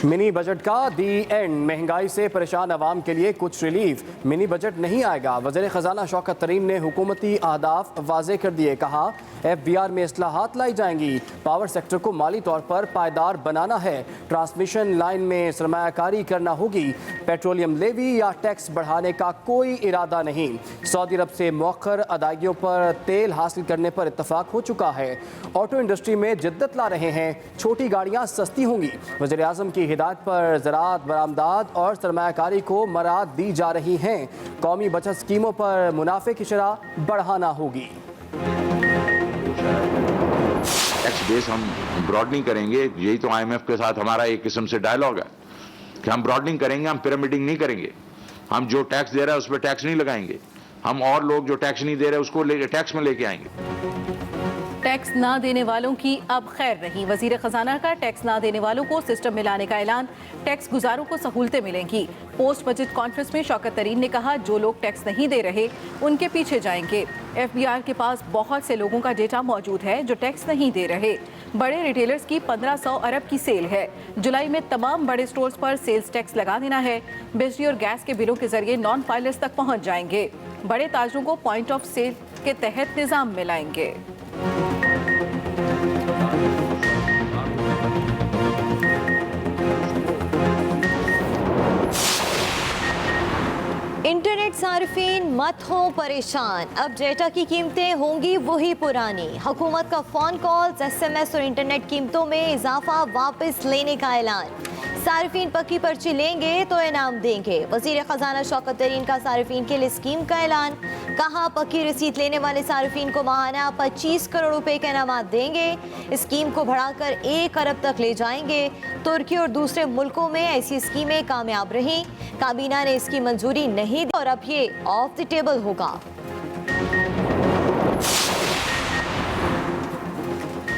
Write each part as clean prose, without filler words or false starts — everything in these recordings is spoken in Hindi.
मिनी बजट का दी एंड, महंगाई से परेशान आवाम के लिए कुछ रिलीफ। मिनी बजट नहीं आएगा, वज़ीर ख़जाना शौकत तरीन ने हुकूमती अहदाफ वाज़े कर दिए। कहा FBR में इस्लाहात लाई जाएंगी, पावर सेक्टर को माली तौर पर पायदार बनाना है, ट्रांसमिशन लाइन में सरमायाकारी करना होगी, पेट्रोलियम लेवी या टैक्स बढ़ाने का कोई इरादा नहीं। सऊदी अरब से मौखर अदायगियों पर तेल हासिल करने पर इत्तफाक हो चुका है। ऑटो इंडस्ट्री में जिद्दत ला रहे हैं, छोटी गाड़ियाँ सस्ती होंगी। वज़ीर आज़म की हिदायत पर ज़राअत बरामदात और सरमायाकारी को मराद दी जा रही हैं। कौमी बचत स्कीमों पर मुनाफे की शरह बढ़ाना होगी। टैक्स बेस हम ब्रॉडनिंग करेंगे, यही तो IMF के साथ हमारा एक किस्म से डायलॉग है कि हम ब्रॉडनिंग करेंगे, हम पिरामिडिंग नहीं करेंगे। हम जो टैक्स दे रहा है उस पर टैक्स नहीं लगाएंगे, हम और लोग जो टैक्स नहीं दे रहे उसको टैक्स में लेके आएंगे। टैक्स ना देने वालों की अब खैर नहीं, वजीर खजाना का टैक्स ना देने वालों को सिस्टम में लाने का ऐलान, टैक्स गुजारों को सहूलतें मिलेंगी। पोस्ट बजट कॉन्फ्रेंस में शौकत तरीन ने कहा जो लोग टैक्स नहीं दे रहे उनके पीछे जाएंगे। FBR के पास बहुत से लोगों का डेटा मौजूद है जो टैक्स नहीं दे रहे। बड़े रिटेलर्स की 1500 अरब की सेल है। जुलाई में तमाम बड़े स्टोर्स पर सेल्स टैक्स लगा देना है। बिजली और गैस के बिलों के जरिए नॉन फाइलर्स तक पहुंच जाएंगे। बड़े ताजरों को पॉइंट ऑफ सेल के तहत निजाम में लाएंगे। इंटरनेट सार्फिन मत हो परेशान, अब डेटा की कीमतें होंगी वही पुरानी। हुकूमत का फ़ोन कॉल्स, SMS और इंटरनेट कीमतों में इजाफा वापस लेने का ऐलान। सार्फिन पक्की पर्ची लेंगे तो इनाम देंगे। वज़ीर ख़जाना शौकत तरीन का सार्फिन के लिए स्कीम का ऐलान। कहा पक्की रसीद लेने वाले सार्फिन को माहाना 25 करोड़ रुपए के इनाम देंगे। स्कीम को बढ़ाकर 1 अरब तक ले जाएंगे। तुर्की और दूसरे मुल्कों में ऐसी स्कीमें कामयाब रहीं, काबीना ने इसकी मंजूरी नहीं दी और अब ये ऑफ द टेबल होगा।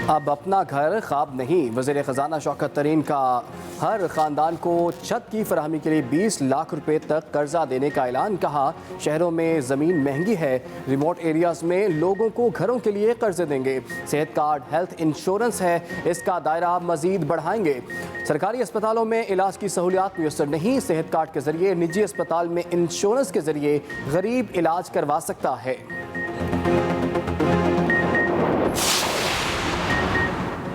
अब अपना घर ख्वाब नहीं, वज़ीर ख़जाना शौकत तरीन का हर ख़ानदान को छत की फराहमी के लिए 20 लाख रुपए तक कर्जा देने का ऐलान। कहा शहरों में ज़मीन महंगी है, रिमोट एरियाज़ में लोगों को घरों के लिए कर्जे देंगे। सेहत कार्ड, हेल्थ इंश्योरेंस है, इसका दायरा मज़ीद बढ़ाएंगे। सरकारी अस्पतालों में इलाज की सहूलियात मुयसर नहीं, सेहत कार्ड के ज़रिए निजी अस्पताल में इंश्योरेंस के ज़रिए गरीब इलाज करवा सकता है।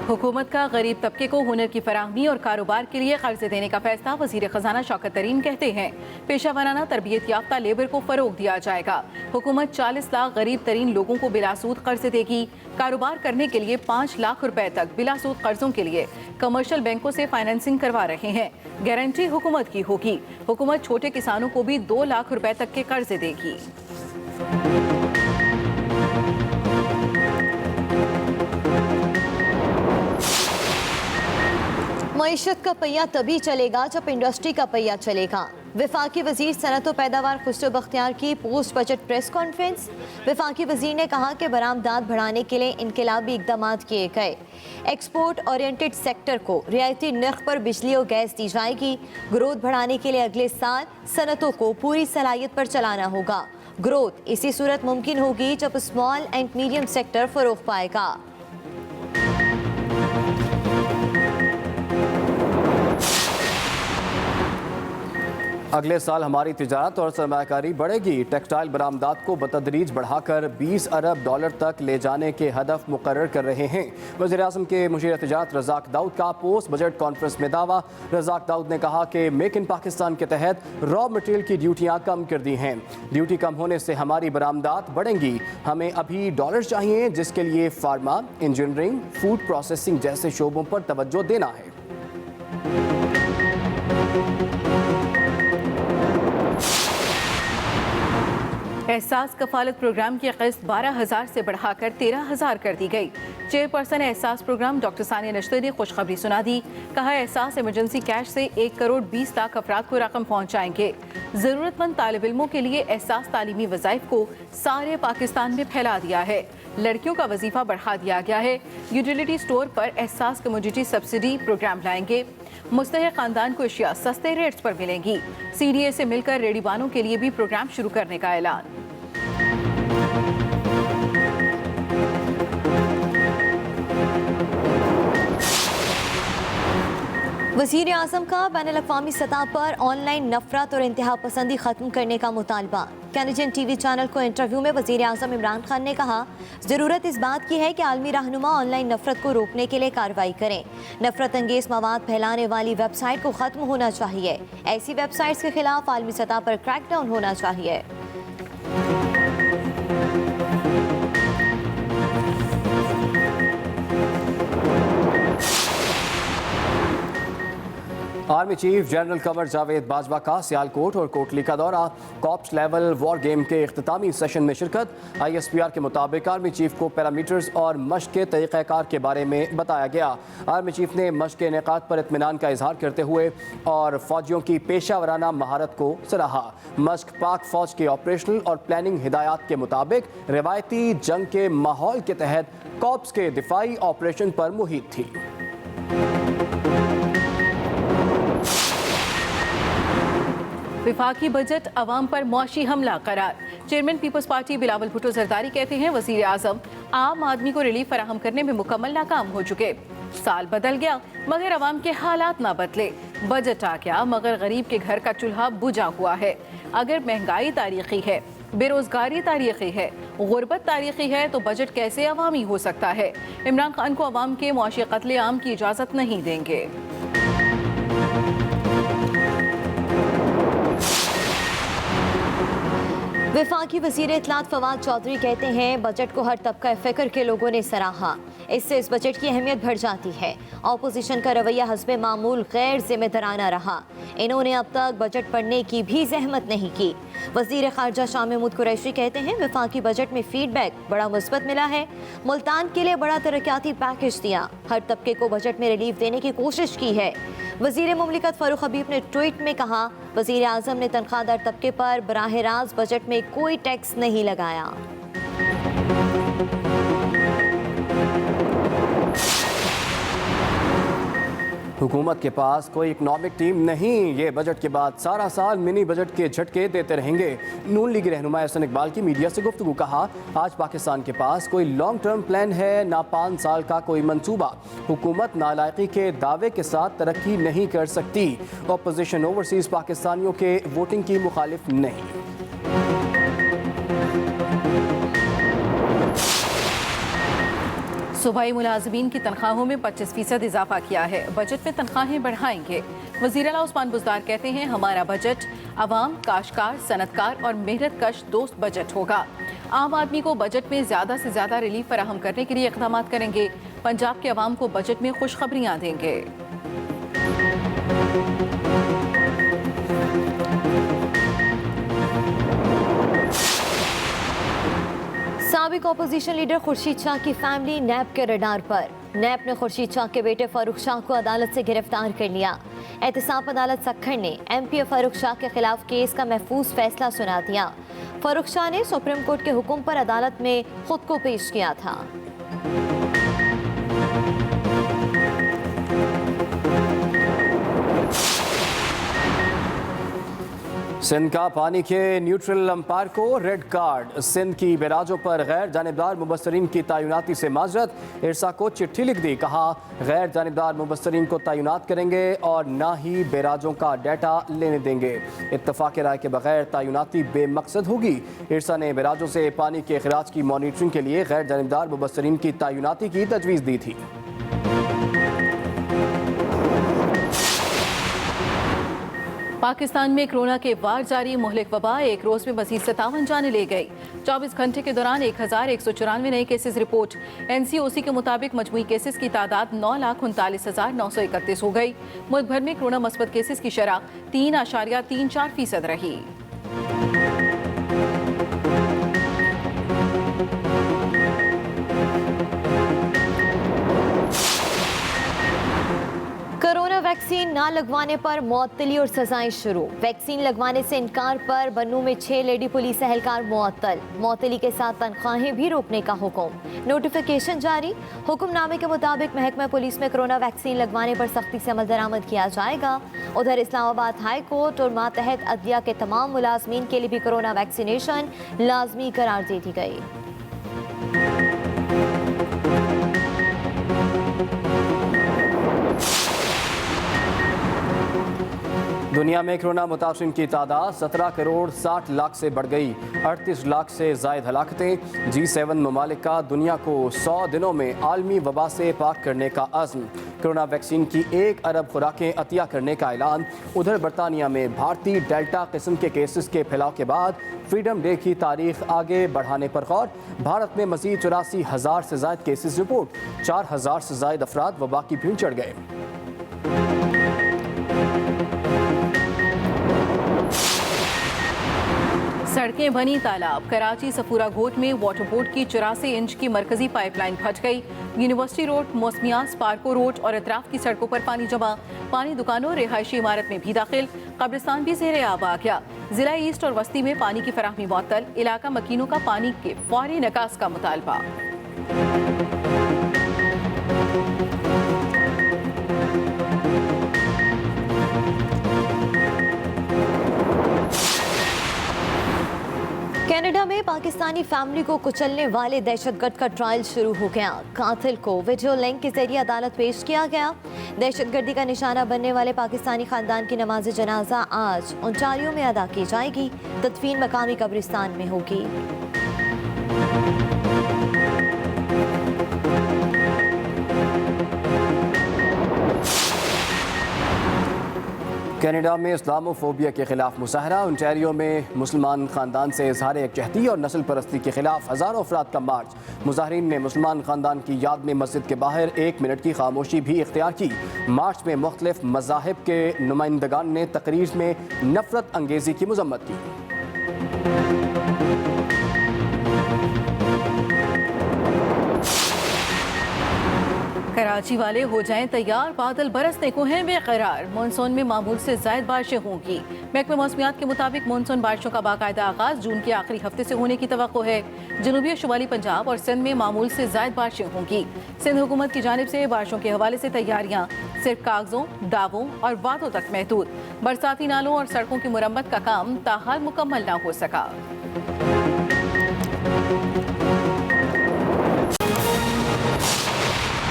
हुकूमत का गरीब तबके को हुनर की फराहमी और कारोबार के लिए कर्जे देने का फैसला। वज़ीर ख़जाना शौकत तरीन कहते हैं पेशा वाराना तरबियत याफ्ता लेबर को फ़रोग दिया जाएगा। हुकूमत 40 लाख गरीब तरीन लोगों को बिलासूद कर्जे देगी। कारोबार करने के लिए 5 लाख रुपए तक बिलासूद कर्जों के लिए कमर्शियल बैंकों से फाइनेंसिंग करवा रहे हैं। गारंटी हुकूमत की होगी। हुकूमत छोटे किसानों को भी 2 लाख रुपए तक के कर्जे देगी। मईशत का पहिया तभी चलेगा जब इंडस्ट्री का पहिया चलेगा। वफाकी वजीर सनत व पैदावार खुसरो बख्तियार की पोस्ट बजट प्रेस कॉन्फ्रेंस। वफाकी वजीर ने कहा कि बरामदात बढ़ाने के लिए इनकलाबी इकदाम किए गए। एक्सपोर्ट ओरिएंटेड सेक्टर को रियायती नर्ख पर बिजली और गैस दी जाएगी। ग्रोथ बढ़ाने के लिए अगले साल सनतों को पूरी सलाहियत पर चलाना होगा। ग्रोथ इसी सूरत मुमकिन होगी जब स्मॉल एंड मीडियम सेक्टर फरोग पाएगा। अगले साल हमारी तिजारत और सरमायाकारी बढ़ेगी। टेक्सटाइल बरामदात को बतदरीज बढ़ाकर 20 अरब डॉलर तक ले जाने के हदफ मुकर्रर कर रहे हैं। वज़ीर आज़म के मुशीर तिजारत रज़ाक दाऊद का पोस्ट बजट कॉन्फ्रेंस में दावा। रज़ाक दाऊद ने कहा कि मेक इन पाकिस्तान के तहत रॉ मटेरियल की ड्यूटियाँ कम कर दी हैं। ड्यूटी कम होने से हमारी बरामदात बढ़ेंगी। हमें अभी डॉलर चाहिए जिसके लिए फार्मा, इंजीनियरिंग, फूड प्रोसेसिंग जैसे शोबों पर तवज्जो देना है। एहसास कफालत प्रोग्राम की क़िस्त 12,000 से बढ़ाकर 13,000 कर दी गई। चेयरपर्सन एहसास प्रोग्राम डॉक्टर सानिया नश्ते ने खुशखबरी सुना दी। कहा एहसास इमरजेंसी कैश से 1 करोड़ 20 लाख अफराद को रकम पहुँचाएंगे। ज़रूरतमंद तालिब इल्मों के लिए एहसास तालीमी वज़ाइफ को सारे पाकिस्तान में फैला दिया है। लड़कियों का वजीफा बढ़ा दिया गया है। यूटिलिटी स्टोर पर एहसास कमोडिटी सब्सिडी प्रोग्राम लाएंगे। मुस्तहिक खानदान को अशिया सस्ते रेट्स पर मिलेंगी। CDA से मिलकर रेडीवानों के लिए भी प्रोग्राम शुरू करने का ऐलान। वज़ीर आज़म का बैनुल अक़वामी सतह पर ऑनलाइन नफरत और इंतहा पसंदी ख़त्म करने का मुतालबा। कैनेडियन टीवी चैनल को इंटरव्यू में वज़ीर आज़म इमरान खान ने कहा, ज़रूरत इस बात की है कि आलमी रहनुमा ऑनलाइन नफरत को रोकने के लिए कार्रवाई करें। नफरत अंगेज़ मवाद फैलाने वाली वेबसाइट को ख़त्म होना चाहिए। ऐसी वेबसाइट्स के खिलाफ आलमी सतह पर क्रैकडाउन होना चाहिए। Army chief general Kanwar Javed Bajwa का सियालकोट और कोटली का दौरा, कॉप्स लेवल वॉर गेम के इख्तितामी सेशन में शिरकत। ISPR के मुताबिक आर्मी चीफ को पैरामीटर्स और मश्क के तरीक़ाकार के बारे में बताया गया। आर्मी चीफ ने मश्क के इनेकाद पर इत्मीनान का इजहार करते हुए और फौजियों की पेशा वराना महारत को सराहा। मश्क पाक फौज के ऑपरेशनल और प्लानिंग हिदायत के मुताबिक रिवायती जंग के माहौल के तहत कॉप्स के दिफाई ऑपरेशन पर मुहित थी। विफाकी बजट अवाम पर मुआशी हमला करार। चेयरमैन पीपल्स पार्टी बिलावल भुट्टो जरदारी कहते हैं, वज़ीर आज़म आम आदमी को रिलीफ फराहम करने में मुकम्मल नाकाम हो चुके। साल बदल गया मगर अवाम के हालात ना बदले। बजट आ गया मगर गरीब के घर का चूल्हा बुझा हुआ है। अगर महंगाई तारीखी है, बेरोजगारी तारीखी है, गुर्बत तारीखी है तो बजट कैसे अवामी हो सकता है। इमरान खान को अवाम के मुआशी कत्ले-आम की इजाज़त नहीं देंगे। वफाकी वज़ीर इत्तलात फवाद चौधरी कहते हैं, बजट को हर तबका फ़िक्र के लोगों ने सराहा। इससे इस बजट की अहमियत बढ़ जाती है। अपोजिशन का रवैया हस्बे मामूल गैर जिम्मेदाराना रहा। इन्होंने अब तक बजट पढ़ने की भी जहमत नहीं की। वज़ीर ख़ारजा शाह महमूद कुरैशी कहते हैं, वफाकी बजट में फीडबैक बड़ा मुस्बत मिला है। मुल्तान के लिए बड़ा तरक्याती पैकेज दिया। हर तबके को बजट में रिलीफ देने की कोशिश की है। वज़ीर मुमलिकत फ़ारूक हबीब ने ट्वीट में कहा, वज़ीर आज़म ने तनख्वाहदार तबके पर बराह रास्त बजट में कोई टैक्स नहीं लगाया। हुकूमत के पास कोई इकनॉमिक टीम नहीं। ये बजट के बाद सारा साल मिनी बजट के झटके देते रहेंगे। नून लीग रहनुमा एहसन इकबाल की मीडिया से गुफ्तगू। कहा, आज पाकिस्तान के पास कोई लॉन्ग टर्म प्लान है ना 5 साल का कोई मंसूबा। हुकूमत नालायकी के दावे के साथ तरक्की नहीं कर सकती। अपोजिशन ओवरसीज पाकिस्तानियों के वोटिंग की मुखालिफ नहीं। सूबाई मुलाजमीन की तनख्वाहों में 25% इजाफा किया है। बजट में तनख्वाहें बढ़ाएंगे। वज़ीर आला उस्मान बुज़दार कहते हैं, हमारा बजट अवाम, काश्तकार, सनतकार और मेहनत कश दोस्त बजट होगा। आम आदमी को बजट में ज़्यादा से ज़्यादा रिलीफ फराहम करने के लिए इक़दाम करेंगे। पंजाब के अवाम को बजट में खुशखबरियाँ देंगे। साबिक अपोजिशन लीडर खुर्शीद शाह की फैमिली नैब के रडार पर। नैब ने खुर्शीद शाह के बेटे फारूक शाह को अदालत से गिरफ्तार कर लिया। एहतसाब अदालत सक्खर ने MP फारूक शाह के खिलाफ केस का महफूज फैसला सुना दिया। फारूक शाह ने सुप्रीम कोर्ट के हुक्म पर अदालत में खुद को पेश किया था। सिंध का पानी के न्यूट्रल अंपायर को रेड कार्ड। सिंध की बैराजों पर गैर जानिबदार मुबस्सरीन की तैनाती से माजरत। इरसा को चिट्ठी लिख दी। कहा, गैर जानिबदार मुबस्सरीन को तैनात करेंगे और ना ही बैराजों का डाटा लेने देंगे। इत्तफाक राय के बगैर तैनाती बेमकसद होगी। इरसा ने बैराजों से पानी के अखराज की मॉनिटरिंग के लिए गैर जानिबदार मुबस्सरीन की तैनाती की तजवीज़ दी थी। पाकिस्तान में कोरोना के वार जारी। मुहलिक वबा एक रोज में मजीद 57 जानें ले गई। 24 घंटे के दौरान 1194 नए केसेस रिपोर्ट। NCOC के मुताबिक मजमूई केसेस की तादाद 9,39,931 हो गई। मुल्क भर में कोरोना मस्बत केसेस की शरह 3.34% रही। कोरोना वैक्सीन ना लगवाने पर मुअत्तली और सजाएं शुरू। वैक्सीन लगवाने से इनकार पर बन्नू में 6 लेडी पुलिस एहलकार मुअत्तल। मुअत्तली के साथ तनख्वाहें भी रोकने का हुक्म। नोटिफिकेशन जारी। हुक्मनामे के मुताबिक महकमा पुलिस में कोरोना वैक्सीन लगवाने पर सख्ती से अमल दरामद किया जाएगा। उधर इस्लामाबाद हाई कोर्ट और मातहत अदलिया के तमाम मुलाजमीन के लिए भी कोरोना वैक्सीनेशन लाजमी करार दे दी गई। दुनिया में कोरोना मुतासिरीन की तादाद 17 करोड़ 60 लाख से बढ़ गई। 38 लाख से जायद हलाकतें। G7 ममालिक का दुनिया को 100 दिनों में आलमी वबा से पाक करने का अज़्म। कोरोना वैक्सीन की 1 अरब खुराकें अतिया करने का ऐलान। उधर बरतानिया में भारतीय डेल्टा किस्म के केसेस के फैलाव के बाद फ्रीडम डे की तारीख आगे बढ़ाने पर गौर। भारत में मजीद 84,000 से जायद केसेस रिपोर्ट। 4,000 से जायद अफराद वबा की भीड़ चढ़ गए। सड़कें बनी तालाब। कराची सफूरा घोट में वाटर बोर्ड की 84 इंच की मरकजी पाइपलाइन फट गई। यूनिवर्सिटी रोड, मौसमियास, पार्को रोड और अतराफ की सड़कों पर पानी जमा। पानी दुकानों और रिहायशी इमारत में भी दाखिल। कब्रिस्तान भी ज़ेरे आब आ गया। जिला ईस्ट और वस्ती में पानी की फराहमी मुअत्तल। इलाका मकीनों का पानी के फौरी निकास का मुतालबा। कनाडा में पाकिस्तानी फैमिली को कुचलने वाले दहशतगर्द का ट्रायल शुरू हो गया। कातिल को वीडियो लिंक के जरिए अदालत पेश किया गया। दहशतगर्दी का निशाना बनने वाले पाकिस्तानी खानदान की नमाज जनाजा आज ओंटारियो में अदा की जाएगी। तदफीन मकामी कब्रिस्तान में होगी। कनाडा में इस्लामोफोबिया के खिलाफ मुजाहरा। ओंटारियो में मुसलमान खानदान से इजहार यकजहती और नस्ल परस्ती के खिलाफ हज़ारों अफराद का मार्च। मुजाहरीन ने मुसलमान खानदान की याद में मस्जिद के बाहर 1 मिनट की खामोशी भी इख्तियार की। मार्च में मुख्तलिफ मज़ाहिब के नुमाइंदगान ने तकरीर में नफरत अंगेज़ी की मजम्मत की। कराची वाले हो जाएं तैयार, बादल बरसने को हैं बेकरार। मानसून में मामूल से ज़ायद बारिशें होंगी। महकमा मौसमियात के मुताबिक मानसून बारिशों का बाकायदा आगाज जून के आखिरी हफ्ते से होने की तवक्को है। जनूबी और शुमाली पंजाब और सिंध में मामूल से ज़ायद बारिशें होंगी। सिंध हुकूमत की जानिब से बारिशों के हवाले से तैयारियां सिर्फ कागजों, दावों और वादों तक महदूद। बरसाती नालों और सड़कों की मुरम्मत का काम ताहाल मुकम्मल न हो सका।